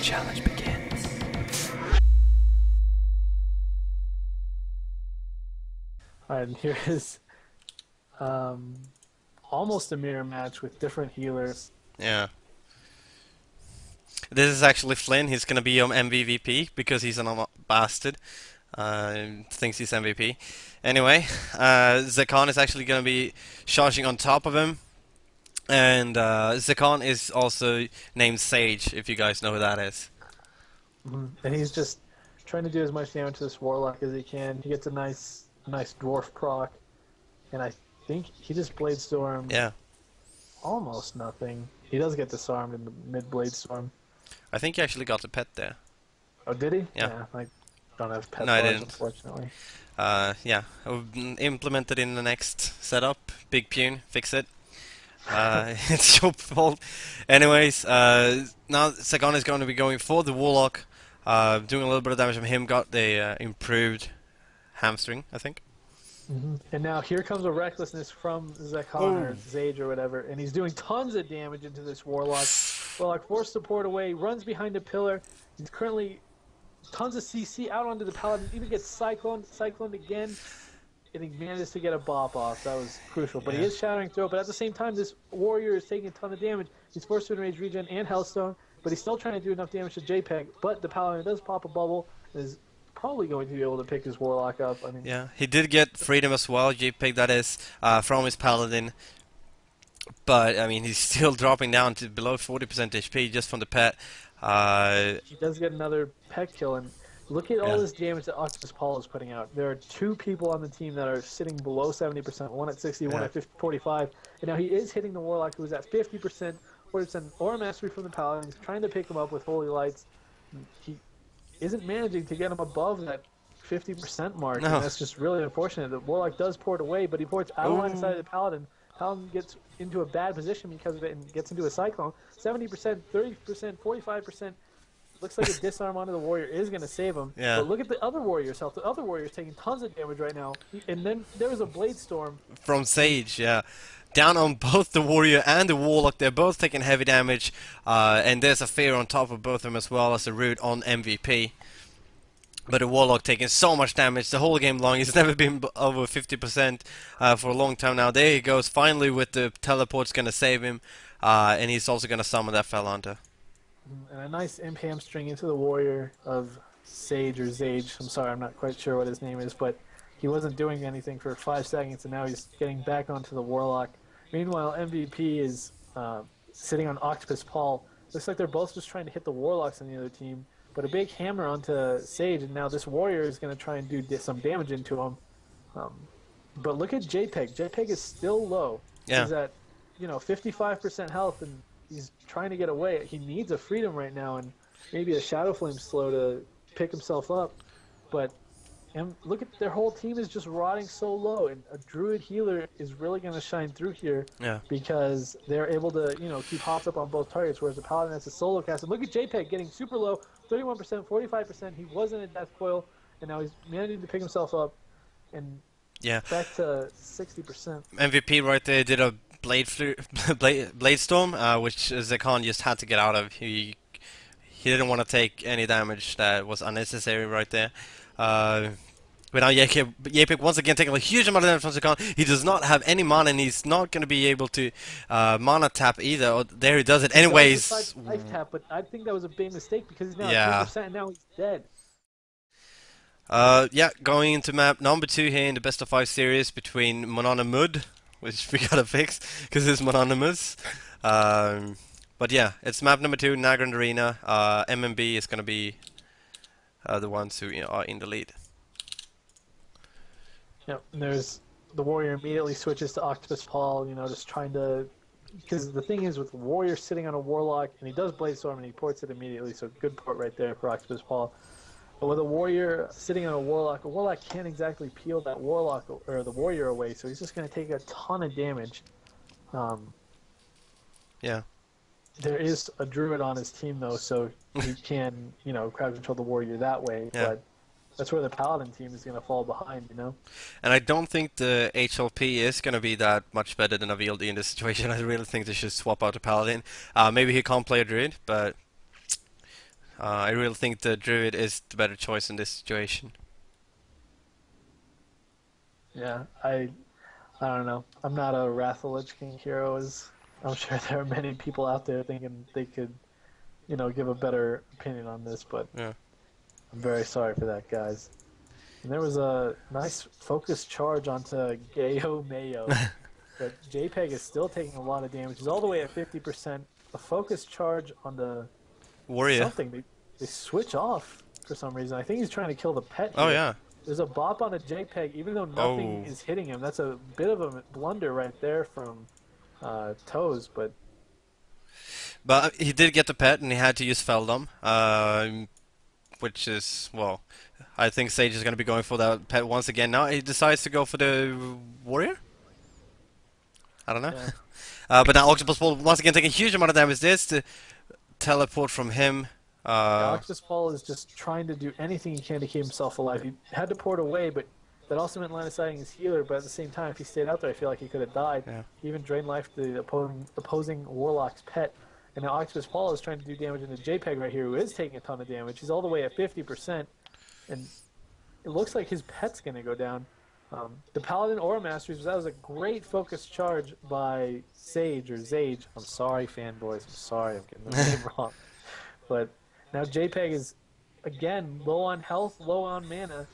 challenge begins. Alright, and here is almost a mirror match with different healers. Yeah. This is actually Flyn. He's gonna be on MVP because he's a bastard. Thinks he's MVP. Anyway, Zakon is actually gonna be charging on top of him. And Zakon is also named Zage, if you guys know who that is. And he's just trying to do as much damage to this Warlock as he can. He gets a nice dwarf proc. And I think he just Blade Storm. Yeah. Almost nothing. He does get disarmed in the mid Blade Storm. I think he actually got the pet there. Oh, did he? Yeah. I don't have pet No, I bars, didn't. unfortunately. Yeah. Implement it in the next setup. Big Pune, fix it. It's your fault. Anyways, now Zakon is going to be going for the Warlock. Doing a little bit of damage from him. Got the improved hamstring, I think. And now here comes a recklessness from Zakon or Zage or whatever, and he's doing tons of damage into this Warlock. Warlock forced to port away, runs behind a pillar. He's currently tons of CC out onto the Paladin, even gets cycloned again, and he manages to get a bop off. That was crucial. But he is Shattering Throw, but at the same time, this Warrior is taking a ton of damage. He's forced to enrage regen and Hellstone, but he's still trying to do enough damage to Jpeg. But the Paladin does pop a bubble, and is probably going to be able to pick his Warlock up. I mean, yeah, he did get freedom as well, Jpeg that is, from his Paladin. But, I mean, he's still dropping down to below 40% HP just from the pet. He does get another pet kill, and look at all this damage that Octopusspaul is putting out. There are two people on the team that are sitting below 70%, one at 60, one at 45, and now he is hitting the Warlock who is at 50%, 40% Aura Mastery from the Paladin. He's trying to pick him up with Holy Lights. He isn't managing to get him above that 50% mark, and that's just really unfortunate. The Warlock does port away, but he ports out of line side of the Paladin. Paladin gets into a bad position because of it and gets into a Cyclone. 70%, 30%, 45%. Looks like a disarm onto the Warrior is going to save him. Yeah. But look at the other Warrior's health. The other Warrior's taking tons of damage right now. And then there was a Blade Storm. From Zage, yeah. Down on both the Warrior and the Warlock. They're both taking heavy damage. And there's a Fear on top of both of them as well as a Root on MVP. But the Warlock taking so much damage the whole game long. He's never been over 50% for a long time now. There he goes. Finally with the teleport's going to save him. And he's also going to summon that Phalanter. And a nice imp hamstring into the Warrior of Sage or Zage. I'm sorry, I'm not quite sure what his name is, but he wasn't doing anything for 5 seconds, and now he's getting back onto the Warlock. Meanwhile, MVP is sitting on Octopusspaul. Looks like they're both just trying to hit the Warlocks on the other team, but a big hammer onto Sage, and now this Warrior is going to try and do some damage into him. But look at Jpeg. Jpeg is still low. Yeah. He's at 55% health, and he's trying to get away. He needs a freedom right now, and maybe a Shadow Flame slow to pick himself up. But look at their whole team is just rotting so low, and a Druid healer is really going to shine through here because they're able to keep hops up on both targets, whereas the Paladin has a solo cast. And look at Jpeg getting super low, 31%, 45%. He was in a death coil, and now he's managing to pick himself up and back to 60%. MVP right there did a Blade Storm, which Zakon just had to get out of. He didn't want to take any damage that was unnecessary right there. But now Jpeg once again taking a huge amount of damage from Zakon. He does not have any mana, and he's not going to be able to mana tap either. Oh, there he does it. Anyways. Life tap, but I think that was a big mistake because he's now at 3% and now he's dead. Going into map number 2 here in the best of 5 series between Mononymous, which we gotta fix because it's Mononymous. But yeah, it's map number 2, Nagrand Arena. MMB is gonna be the ones who are in the lead. Yep, and there's the Warrior immediately switches to Octopusspaul, just trying to, because the thing is with the Warrior sitting on a Warlock, and he does Blade Storm and he ports it immediately, so good port right there for Octopusspaul. But with a Warrior sitting on a Warlock can't exactly peel that Warlock or the Warrior away, so he's just going to take a ton of damage. Yeah. There is a Druid on his team though, so he can, crowd control the Warrior that way. Yeah. But that's where the Paladin team is going to fall behind, And I don't think the HLP is going to be that much better than a VLD in this situation. I really think they should swap out the Paladin. Maybe he can't play a Druid, but I really think the Druid is the better choice in this situation. Yeah, I don't know. I'm not a Wrath of Lich King hero, as I'm sure there are many people out there thinking they could, give a better opinion on this, but Yeah. I'm very sorry for that, guys. And there was a nice focused charge onto Gayo Mayo, but Jpeg is still taking a lot of damage. He's all the way at 50%. A focused charge on the Warrior. something. They switch off for some reason. I think he's trying to kill the pet here. Oh yeah. There's a bop on a Jpeg, even though nothing is hitting him. That's a bit of a blunder right there from Toes, but he did get the pet and he had to use Feldom, which is, well, I think Sage is going to be going for that pet once again. Now he decides to go for the Warrior? I don't know. yeah. But now Octopusspaul once again taking a huge amount of damage. There's the teleport from him. Octopusspaul is just trying to do anything he can to keep himself alive. He had to port away, but that also meant line of sighting his healer, but at the same time, if he stayed out there, I feel like he could have died. Yeah. He even drained life to the opposing Warlock's pet. And now Octopusspaul is trying to do damage into Jpeg right here, who is taking a ton of damage. He's all the way at 50%, and it looks like his pet's going to go down. The Paladin Aura Masters, that was a great focused charge by Sage, or Zage. I'm sorry, fanboys. I'm sorry, I'm getting the name wrong. But now Jpeg is, again, low on health, low on mana.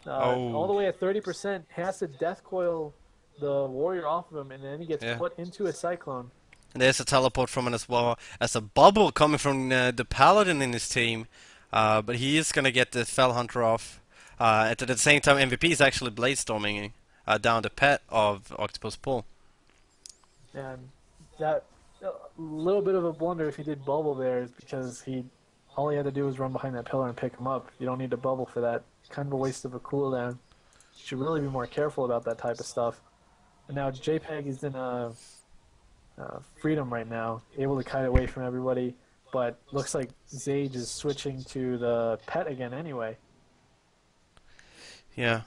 All the way at 30%, has to death coil the warrior off of him, and then he gets put into a cyclone. And there's a teleport from him as well, as a bubble coming from the paladin in his team. But he is going to get the Fell Hunter off. At the same time, MVP is actually bladestorming down the pet of Octopusspaul. And that little bit of a blunder if he did bubble there is because all he had to do was run behind that pillar and pick him up. You don't need to bubble for that. Kind of a waste of a cooldown. You should really be more careful about that type of stuff. And now Jpeg is in a freedom right now, able to kite away from everybody, but looks like Zage is switching to the pet again anyway. Yeah.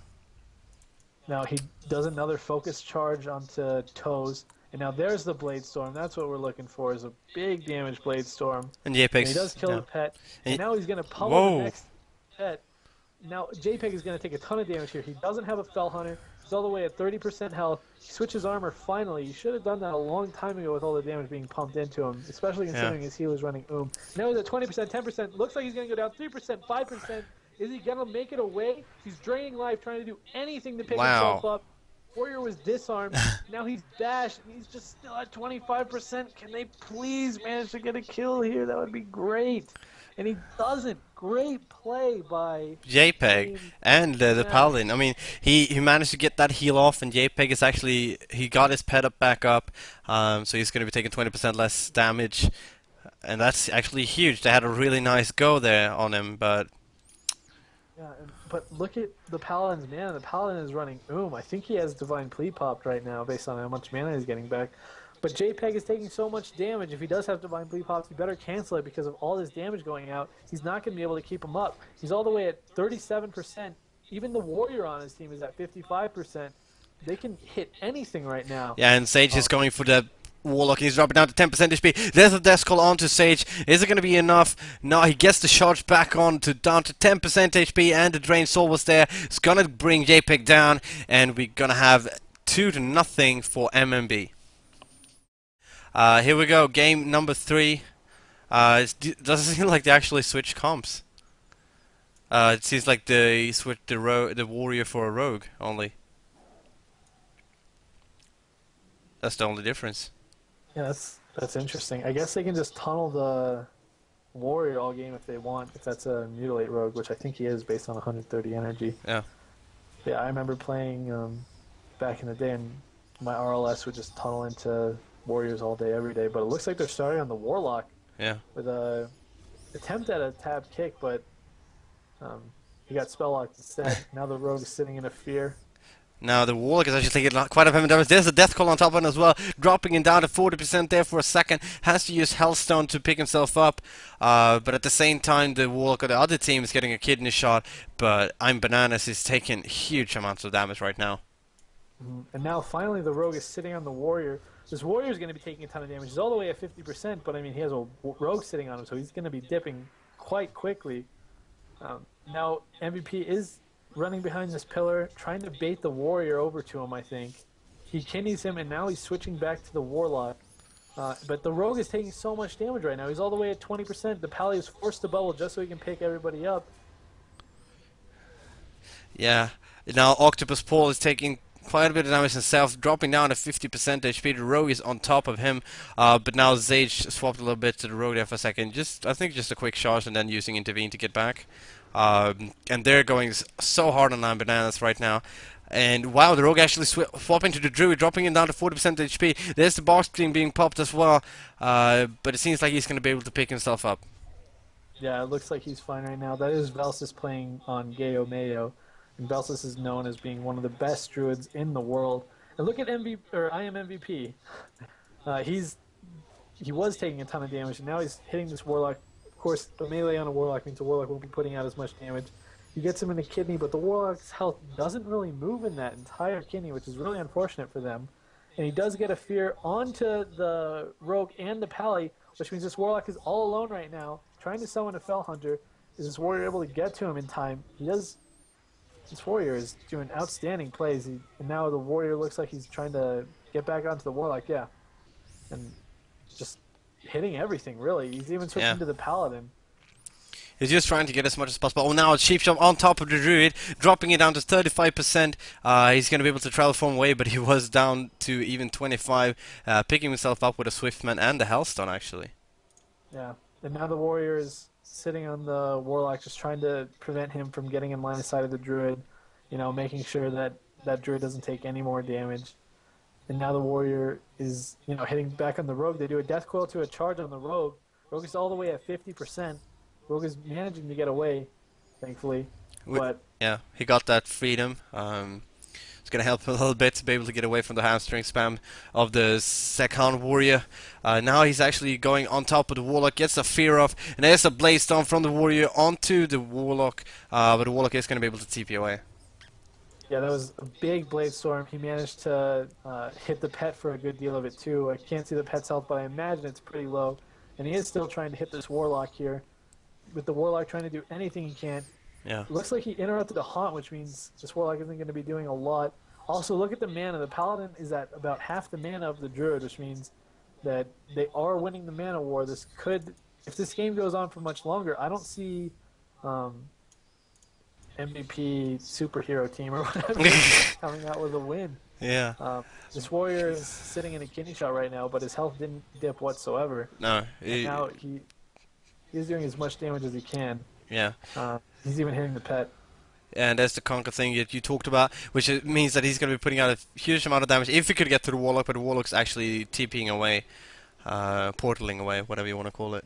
Now he does another focus charge onto Toes, and now there's the Blade Storm. That's what we're looking for, is a big damage Blade Storm. And Jpeg. He does kill the pet, and now he's going to pummel the next pet. Now Jpeg is going to take a ton of damage here. He doesn't have a Fell Hunter. He's all the way at 30% health. He switches armor finally. You should have done that a long time ago with all the damage being pumped into him, especially considering his healer's running Now he's at 20%, 10%. Looks like he's going to go down 3%, 5%. Is he going to make it away? He's draining life, trying to do anything to pick himself up. Warrior was disarmed. Now he's dashed, and he's just still at 25%. Can they please manage to get a kill here? That would be great. And he doesn't. Great play by Jpeg and the Paladin. I mean, he managed to get that heal off, and Jpeg is actually, he got his pet up back up, so he's going to be taking 20% less damage, and that's actually huge. They had a really nice go there on him, but yeah, but look at the Paladin's mana. The Paladin is running I think he has Divine Plea popped right now based on how much mana he's getting back. But Jpeg is taking so much damage. If he does have Divine Plea pops, he better cancel it because of all this damage going out. He's not going to be able to keep him up. He's all the way at 37%. Even the Warrior on his team is at 55%. They can hit anything right now. Yeah, and Sage is going for the Warlock. He's dropping down to 10% HP. There's a Death Call onto Sage. Is it going to be enough? No, he gets the charge back on to down to 10% HP, and the Drained Soul was there. It's going to bring Jpeg down, and we're going to have 2-0 for MMB. Here we go, game number 3. It doesn't seem like they actually switched comps. It seems like they switched the Warrior for a Rogue only. That's the only difference. Yeah, that's interesting. I guess they can just tunnel the Warrior all game if they want, if that's a Mutilate Rogue, which I think he is based on 130 energy. Yeah. Yeah, I remember playing back in the day, and my RLS would just tunnel into Warriors all day, every day. But it looks like they're starting on the Warlock. Yeah. With a attempt at a tab kick, but he got spell locked instead. Now the Rogue is sitting in a fear. Now the Warlock is actually taking quite a bit of damage. There's a Death Call on top of it as well, dropping him down to 40% there for a second. Has to use Hellstone to pick himself up, but at the same time the Warlock of the other team is getting a kidney shot, but I'm Bananas is taking huge amounts of damage right now. And now finally the Rogue is sitting on the Warrior. This Warrior is going to be taking a ton of damage. He's all the way at 50%, but I mean he has a Rogue sitting on him, so he's going to be dipping quite quickly. Now MVP is running behind this pillar, trying to bait the warrior over to him, I think. He kidneys him, and now he's switching back to the warlock. But the rogue is taking so much damage right now. He's all the way at 20%. The pally is forced to bubble just so he can pick everybody up. Yeah. Now Octopusspaul is taking quite a bit of damage himself, dropping down to 50% HP. The rogue is on top of him, but now Zage swapped a little bit to the rogue there for a second. I think just a quick charge and then using intervene to get back. And they're going so hard on 9 bananas right now. And wow, the rogue actually swapping to the druid, dropping him down to 40% HP. There's the box being popped as well, but it seems like he's going to be able to pick himself up. Yeah, it looks like he's fine right now. That is Velsuz playing on Gayo Mayo. And Velsuz is known as being one of the best druids in the world. And look at I am MVP. He was taking a ton of damage, and now he's hitting this warlock. Of course, a melee on a warlock means a warlock won't be putting out as much damage. He gets him in the kidney, but the warlock's health doesn't really move in that entire kidney, which is really unfortunate for them. And he does get a fear onto the rogue and the pally, which means this warlock is all alone right now, trying to summon a fell hunter. Is this warrior able to get to him in time? This warrior is doing outstanding plays, and now the warrior looks like he's trying to get back onto the warlock, yeah. And just hitting everything, really. He's even switching to the paladin. He's just trying to get as much as possible. Oh, now it's Cheap Shot on top of the druid, dropping it down to 35%. He's going to be able to travel from away, but he was down to even 25, picking himself up with a Swiftman and the Hellstone, actually. Yeah, and now the warrior is sitting on the warlock, just trying to prevent him from getting in line of sight of the druid, you know, making sure that that druid doesn't take any more damage. And now the warrior is, you know, hitting back on the rogue. They do a death coil to a charge on the rogue. Rogue is all the way at 50%. Rogue is managing to get away, thankfully. But yeah, he got that freedom. It's going to help a little bit to be able to get away from the hamstring spam of the second warrior. Now he's actually going on top of the warlock, gets a fear off, and there's a blaze storm from the warrior onto the warlock, but the warlock is going to be able to TP away. Yeah, that was a big blade storm. He managed to hit the pet for a good deal of it too. I can't see the pet's health, but I imagine it's pretty low. And he is still trying to hit this warlock here, with the warlock trying to do anything he can. Yeah. It looks like he interrupted a haunt, which means this warlock isn't going to be doing a lot. Also, look at the mana. The paladin is at about half the mana of the druid, which means that they are winning the mana war. This could, if this game goes on for much longer, I don't see MVP superhero team or whatever coming out with a win. Yeah. This warrior is sitting in a kidney shot right now, but his health didn't dip whatsoever. No. Now he's doing as much damage as he can. Yeah. He's even hitting the pet. And there's the conquer thing that you talked about, which means that he's going to be putting out a huge amount of damage if he could get to the warlock, but the warlock's actually TPing away, portaling away, whatever you want to call it.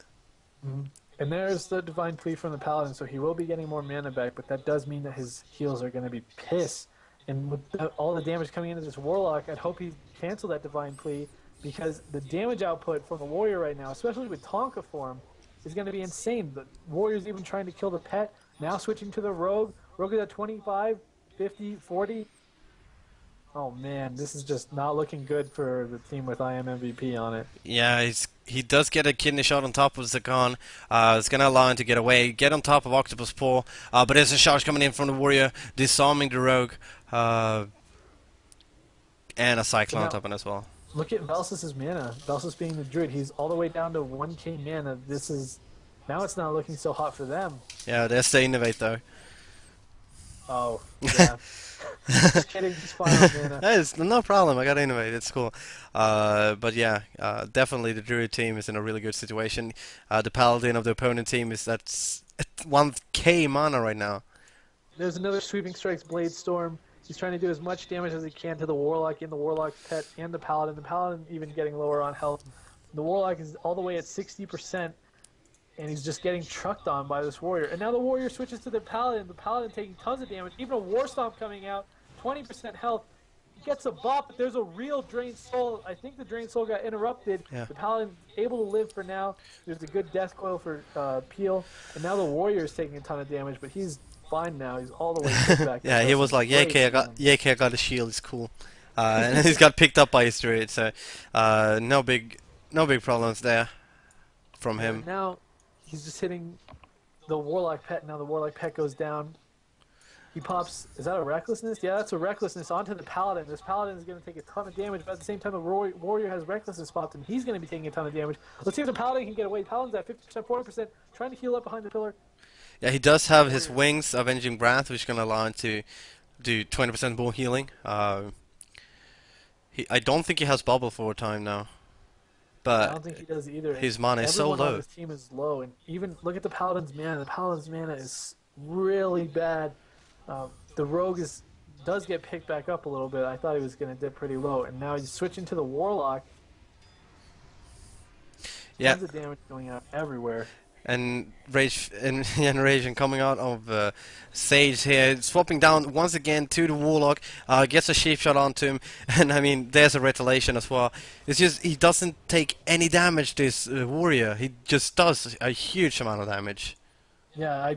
Mm-hmm. And there's the divine plea from the paladin, so he will be getting more mana back, but that does mean that his heals are going to be piss. And with all the damage coming into this warlock, I'd hope he cancel that divine plea, because the damage output from the warrior right now, especially with Tonka form, is going to be insane. The warrior's even trying to kill the pet, now switching to the rogue. Rogue is at 25, 50, 40. Oh man, this is just not looking good for the team with I am MVP on it. Yeah, he does get a kidney shot on top of Zakan. It's going to allow him to get away, get on top of Octopusspaul. But there's a charge coming in from the warrior, disarming the rogue. And a cyclone on top of him as well. Look at Velsuz's mana. Velsuz being the druid, he's all the way down to 1k mana. Now it's not looking so hot for them. Yeah, there's the innovate though. Oh, yeah. Just kidding, just fine on mana. It's no problem, I got innovate, it's cool. But yeah, definitely the druid team is in a really good situation. The paladin of the opponent team is at 1k mana right now. There's another Sweeping Strikes Blade Storm. He's trying to do as much damage as he can to the warlock and the warlock's pet and the paladin. The paladin even getting lower on health. The warlock is all the way at 60%, and he's just getting trucked on by this warrior. And now the warrior switches to the paladin taking tons of damage. Even a war stomp coming out, 20% health. He gets a bop, but there's a real Drained Soul. I think the Drained Soul got interrupted. Yeah. The paladin able to live for now. There's a good death coil for Peel. And now the warrior is taking a ton of damage, but he's fine now. He's all the way back. Yeah, he was like, yeah, okay, I got a shield. It's cool. And he's got picked up by his druid. So no big problems there from him. Now he's just hitting the Warlock pet. Now the Warlock pet goes down. He pops. Is that a Recklessness? Yeah, that's a Recklessness onto the Paladin. This Paladin is going to take a ton of damage, but at the same time, the Warrior has Recklessness popped, and he's going to be taking a ton of damage. Let's see if the Paladin can get away. Paladin's at 50%, 40%, trying to heal up behind the pillar. Yeah, he does have his Wings Avenging Breath, which is going to allow him to do 20% more healing. I don't think he has Bubble for a time now. But I don't think he does either. His mana is so low. Everyone on his team is low, and even look at the Paladin's mana. The Paladin's mana is really bad. The Rogue does get picked back up a little bit. I thought he was going to dip pretty low, and now he's switching to the Warlock. Yeah. Tons of damage going out everywhere. And Rage and coming out of Zage here, swapping down once again to the Warlock, gets a sheep shot onto him, and I mean there's a retaliation as well. It's just he doesn't take any damage to his warrior. He just does a huge amount of damage. Yeah,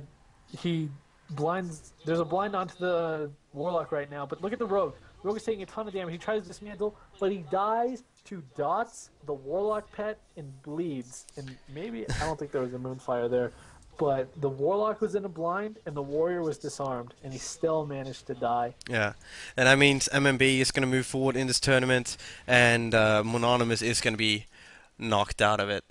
he blinds. There's a blind onto the Warlock right now, but look at the Rogue. Rogue is taking a ton of damage. He tries to dismantle, but he dies to dots the Warlock pet and bleeds. And maybe, I don't think there was a Moonfire there, but the Warlock was in a blind and the Warrior was disarmed, and he still managed to die. Yeah, and that means MMB is going to move forward in this tournament, and Mononymous is going to be knocked out of it.